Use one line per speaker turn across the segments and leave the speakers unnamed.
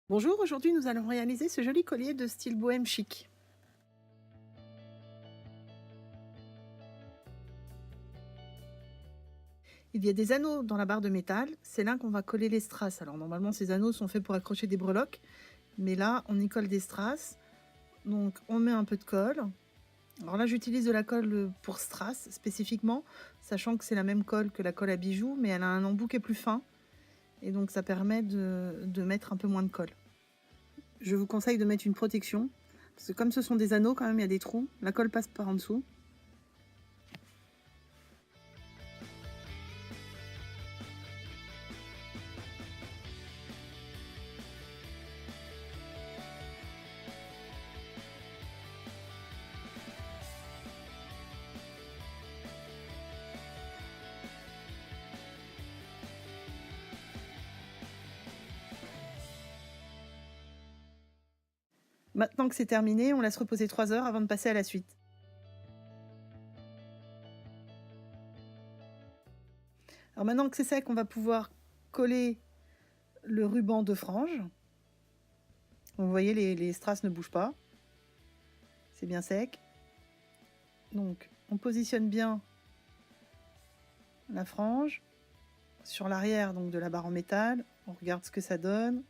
Bonjour, aujourd'hui nous allons réaliser ce joli collier de style bohème chic. Il y a des anneaux dans la barre de métal, c'est là qu'on va coller les strass. Alors normalement ces anneaux sont faits pour accrocher des breloques, mais là on y colle des strass. Donc on met un peu de colle. Alors là j'utilise de la colle pour strass spécifiquement, sachant que c'est la même colle que la colle à bijoux, mais elle a un embout qui est plus fin. Et donc ça permet de mettre un peu moins de colle. Je vous conseille de mettre une protection, parce que comme ce sont des anneaux quand même, il y a des trous, la colle passe par en dessous. Maintenant que c'est terminé, on laisse reposer 3 heures avant de passer à la suite. Alors maintenant que c'est sec, on va pouvoir coller le ruban de frange. Vous voyez, les strass ne bougent pas. C'est bien sec. Donc on positionne bien la frange sur l'arrière donc de la barre en métal. On regarde ce que ça donne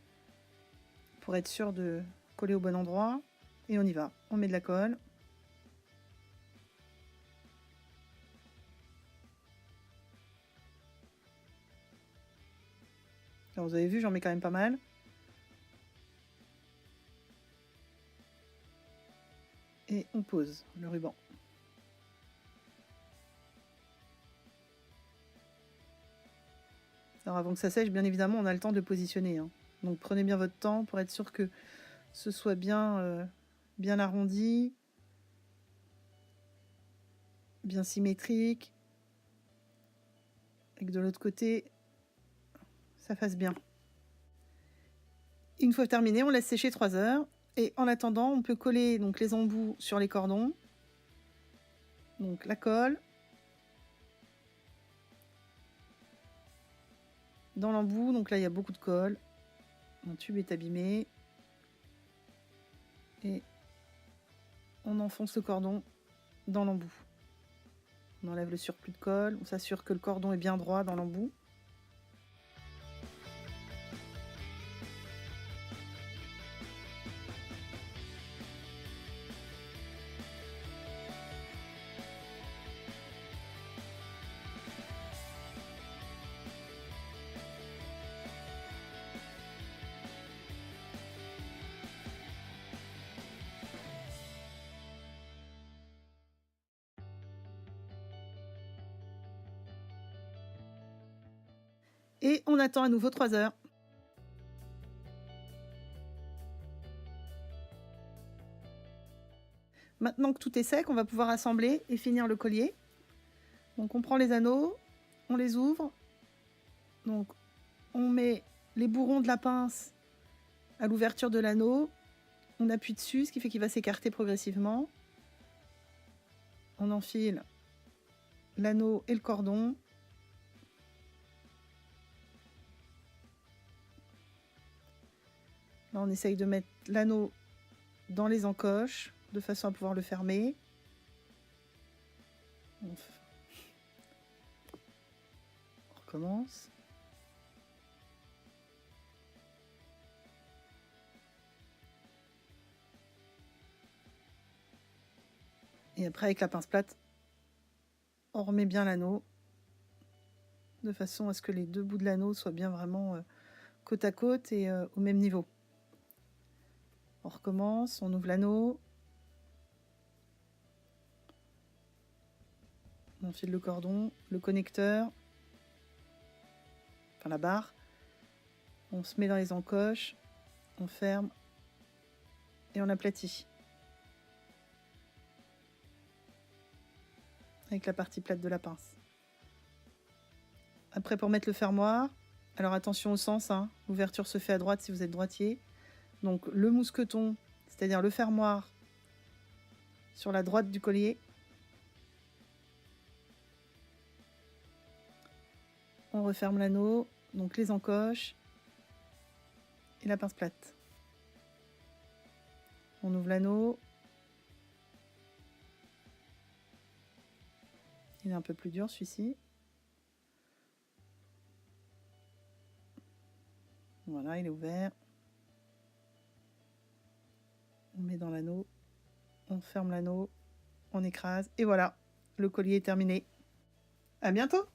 pour être sûr de coller au bon endroit. Et on y va. On met de la colle. Alors vous avez vu, j'en mets quand même pas mal. Et on pose le ruban. Alors avant que ça sèche, bien évidemment, on a le temps de positionner. Donc prenez bien votre temps pour être sûr que ce soit bien, bien arrondi, bien symétrique, et que de l'autre côté, ça fasse bien. Une fois terminé, on laisse sécher 3 heures. Et en attendant, on peut coller donc les embouts sur les cordons. Donc la colle. Dans l'embout, donc là il y a beaucoup de colle. Mon tube est abîmé. Et on enfonce le cordon dans l'embout. On enlève le surplus de colle. On s'assure que le cordon est bien droit dans l'embout. Et on attend à nouveau 3 heures. Maintenant que tout est sec, on va pouvoir assembler et finir le collier. Donc on prend les anneaux, on les ouvre. Donc on met les bourrons de la pince à l'ouverture de l'anneau. On appuie dessus, ce qui fait qu'il va s'écarter progressivement. On enfile l'anneau et le cordon. Là, on essaye de mettre l'anneau dans les encoches, de façon à pouvoir le fermer. On recommence. Et après, avec la pince plate, on remet bien l'anneau, de façon à ce que les deux bouts de l'anneau soient bien vraiment côte à côte et au même niveau. On recommence, on ouvre l'anneau. On enfile le cordon, le connecteur, enfin la barre. On se met dans les encoches, on ferme et on aplatit. Avec la partie plate de la pince. Après, pour mettre le fermoir, alors attention au sens, l'ouverture se fait à droite si vous êtes droitier. Donc le mousqueton, c'est-à-dire le fermoir sur la droite du collier. On referme l'anneau, donc les encoches et la pince plate. On ouvre l'anneau. Il est un peu plus dur celui-ci. Voilà, il est ouvert. On met dans l'anneau. On ferme l'anneau. On écrase. Et voilà, le collier est terminé. À bientôt!